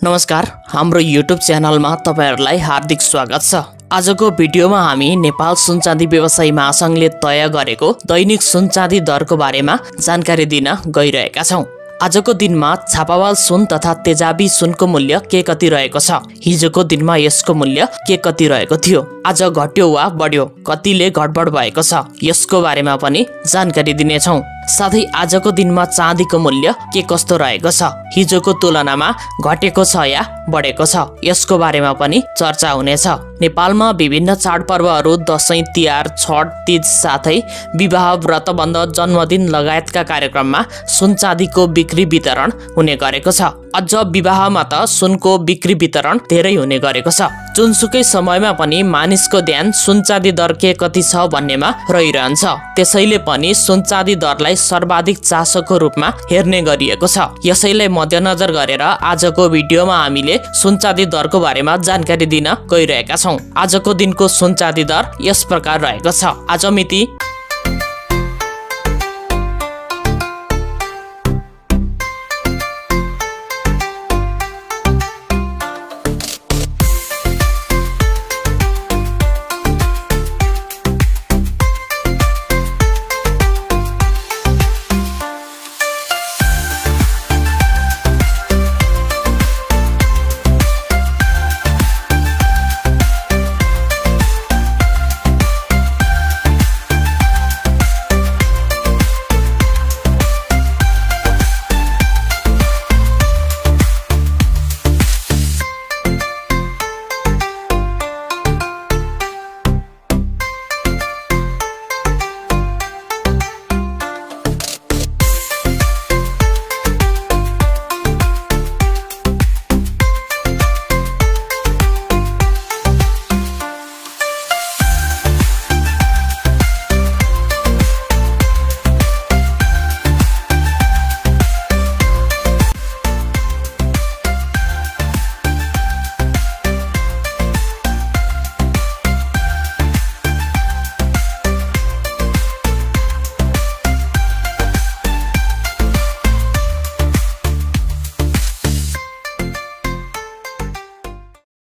नमस्कार, हाम्रो YouTube च्यानलमा तपाईहरुलाई हार्दिक स्वागत छ। आजको भिडियोमा हामी नेपाल सुन चाँदी व्यवसायी महासंघले तय गरेको दैनिक सुन चाँदी दरको बारेमा जानकारी दिन गइरहेका छौं। आजको दिनमा छापावाल सुन तथा तेजाबी सुनको मूल्य के कति रहेको छ? हिजोको दिनमा यसको मूल्य के कति रहेको थियो? आज घट्यो वा बढ्यो? कतिले घटबढ भएको छ? यसको बारेमा पनि जानकारी दिनेछौं। साथै आजको दिनमा चाँदीको मूल्य के कस्तो रहेको छ? हिजोको तुलनामा घटेको छ या बढेको छ? यसको बारेमा पनि चर्चा हुनेछ। नेपालमा विभिन्न चाडपर्वहरू दशैं, तिहार, छठ, तीज साथै विवाह, व्रतबन्ध, जन्मदिन लगायतका कार्यक्रममा सुन चाँदीको बिक्री वितरण हुने गरेको छ। अझ विवाहमा त सुनको बिक्री वितरण धेरै हुने गरेको छ। जुनसुकै समयमा पनि मानिसको ध्यान सुन चाँदी दर के कति छ भन्नेमा रहिरहन्छ। त्यसैले पनि सुन चाँदी दरलाई सर्वाधिक चासोको रूपमा हेर्ने गरिएको छ। यसैलाई मध्यनजर गरेर आजको भिडियोमा हामीले सुन चाँदी दरको बारेमा जानकारी दिन गइरहेका छौं। आजको दिनको सुन चाँदी दर यस प्रकार रहेको छ। आज मिति